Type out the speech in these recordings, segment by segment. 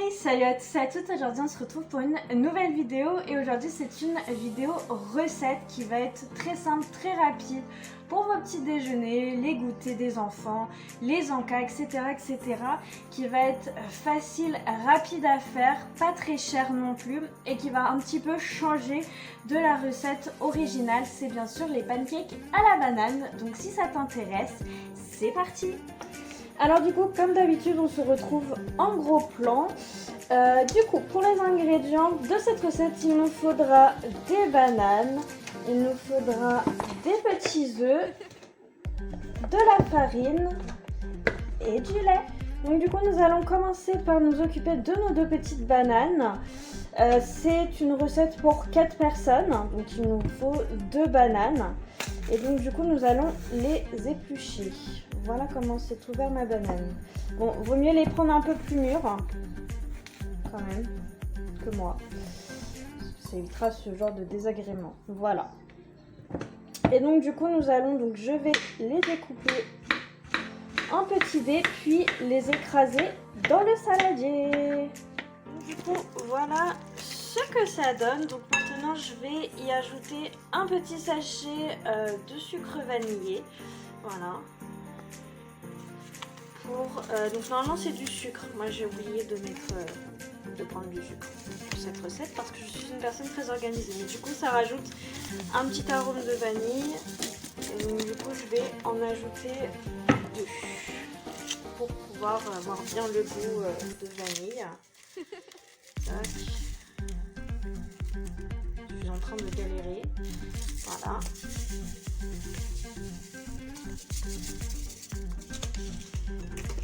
Hey, salut à tous et à toutes, aujourd'hui on se retrouve pour une nouvelle vidéo et aujourd'hui c'est une vidéo recette qui va être très simple, très rapide pour vos petits déjeuners, les goûters des enfants, les encas, etc. qui va être facile, rapide à faire, pas très cher non plus et qui va un petit peu changer de la recette originale. C'est bien sûr les pancakes à la banane, donc si ça t'intéresse, c'est parti! Alors du coup, comme d'habitude, on se retrouve en gros plan. Du coup, pour les ingrédients de cette recette, il nous faudra des bananes, il nous faudra des petits œufs, de la farine et du lait. Donc du coup, nous allons commencer par nous occuper de nos deux petites bananes. C'est une recette pour 4 personnes, donc il nous faut 2 bananes. Et donc du coup, nous allons les éplucher. Voilà comment s'est ouvert ma banane. Bon, vaut mieux les prendre un peu plus mûres, quand même, que moi. Ça évitera ce genre de désagrément. Voilà. Et donc du coup, je vais les découper en petits dés, puis les écraser dans le saladier. Du coup, voilà ce que ça donne. Donc maintenant, je vais y ajouter un petit sachet de sucre vanillé. Voilà. Donc normalement c'est du sucre. Moi j'ai oublié de prendre du sucre pour cette recette parce que je suis une personne très organisée. Mais du coup ça rajoute un petit arôme de vanille. Et donc du coup je vais en ajouter 2 pour pouvoir avoir bien le goût de vanille. Tac. Je suis en train de galérer. Voilà.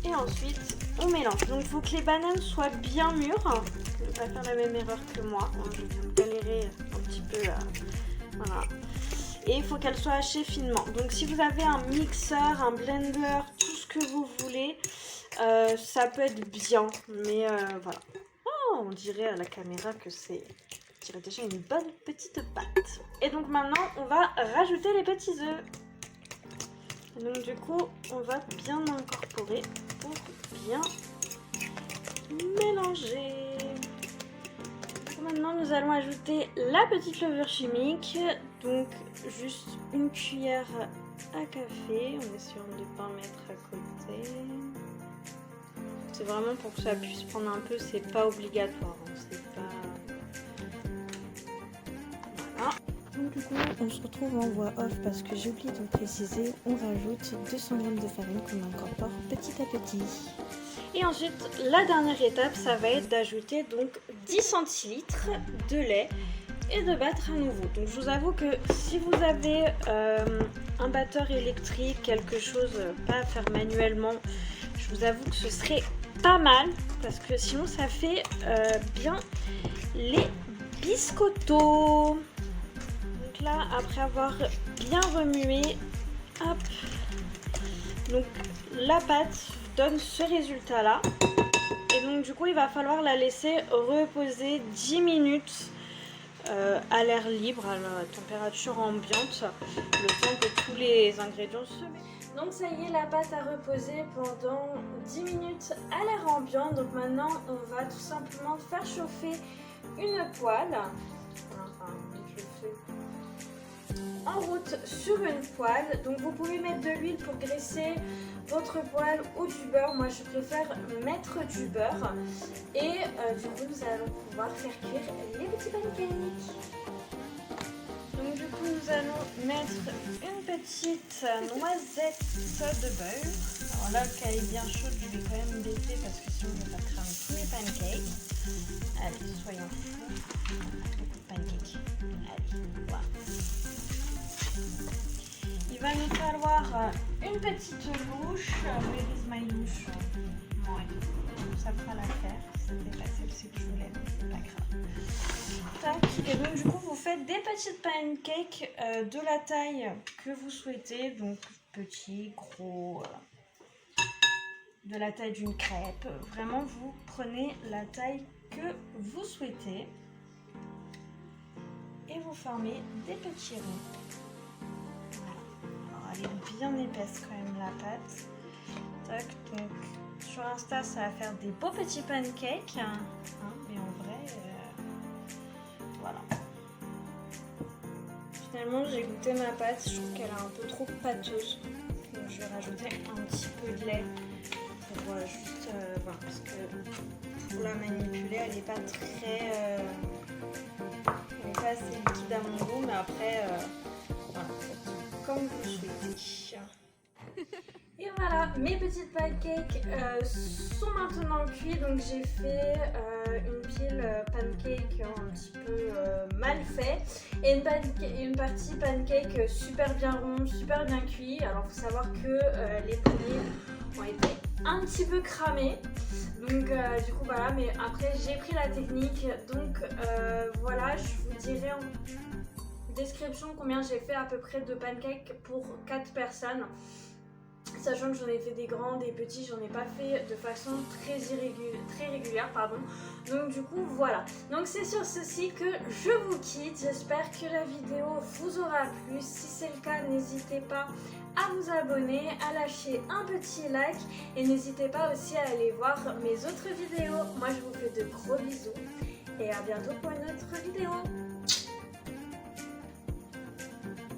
Et ensuite, on mélange. Donc, il faut que les bananes soient bien mûres. Ne pas faire la même erreur que moi. Je vais galérer un petit peu. Voilà. Et il faut qu'elles soient hachées finement. Donc, si vous avez un mixeur, un blender, tout ce que vous voulez, ça peut être bien. Mais voilà. Oh, on dirait à la caméra que c'est... On dirait déjà une bonne petite pâte. Et donc, maintenant, on va rajouter les petits œufs. Donc du coup, on va bien incorporer pour bien mélanger. Maintenant, nous allons ajouter la petite levure chimique. Donc juste une cuillère à café, en essayant de ne pas mettre à côté. C'est vraiment pour que ça puisse prendre un peu, c'est pas obligatoire. C'est pas... Voilà. Donc du coup, on se retrouve en voix off parce que j'ai oublié de vous préciser, on rajoute 200 g de farine qu'on incorpore petit à petit. Et ensuite, la dernière étape, ça va être d'ajouter donc 10 centilitres de lait et de battre à nouveau. Donc je vous avoue que si vous avez un batteur électrique, quelque chose pas à faire manuellement, je vous avoue que ce serait pas mal parce que sinon ça fait bien les biscottos. Là, après avoir bien remué, hop, donc la pâte donne ce résultat là et donc du coup il va falloir la laisser reposer 10 minutes à l'air libre, à la température ambiante, le temps que tous les ingrédients se mettent. Donc ça y est, la pâte a reposé pendant 10 minutes à l'air ambiant. Donc maintenant on va tout simplement faire chauffer une poêle. Enfin, je fais en route sur une poêle. Donc vous pouvez mettre de l'huile pour graisser votre poêle ou du beurre. Moi je préfère mettre du beurre. Et du coup nous allons pouvoir faire cuire les petits pancakes. Donc du coup nous allons mettre une petite noisette de beurre. Alors là qu'elle est bien chaude, je vais quand même baisser parce que sinon on va cramer tous les pancakes. Allez, soyons fous. Beaucoup de pancakes. Allez, voilà. Il va nous falloir une petite louche. Where is my louche? Ouais, ça fera l'affaire. C'était pas celle-ci que je voulais, mais c'est pas grave. Tac. Et donc du coup, vous faites des petites pancakes de la taille que vous souhaitez. Donc petit, gros, de la taille d'une crêpe. Vraiment, vous prenez la taille que vous souhaitez. Et vous formez des petits ronds. Elle est bien épaisse quand même la pâte. Tac, donc sur Insta, ça va faire des beaux petits pancakes. Hein, mais en vrai, voilà. Finalement, j'ai goûté ma pâte. Je trouve qu'elle est un peu trop pâteuse. Donc, je vais rajouter un petit peu de lait pour juste, voilà, parce que pour la manipuler, elle n'est pas très, elle n'est pas assez liquide à mon goût, mais après, voilà, comme vous souhaitez. Et voilà, mes petites pancakes sont maintenant cuits. Donc j'ai fait une pile pancake un petit peu mal fait et une partie pancake super bien ronde, super bien cuit. Alors il faut savoir que les premiers ont été un petit peu cramés. Donc du coup voilà, mais après j'ai pris la technique. Donc voilà, je vous dirai en description combien j'ai fait à peu près de pancakes pour 4 personnes. Sachant que j'en ai fait des grands, des petits, j'en ai pas fait de façon très régulière, pardon. Donc du coup voilà. Donc c'est sur ceci que je vous quitte. J'espère que la vidéo vous aura plu. Si c'est le cas, n'hésitez pas à vous abonner, à lâcher un petit like et n'hésitez pas aussi à aller voir mes autres vidéos. Moi je vous fais de gros bisous et à bientôt pour une autre vidéo.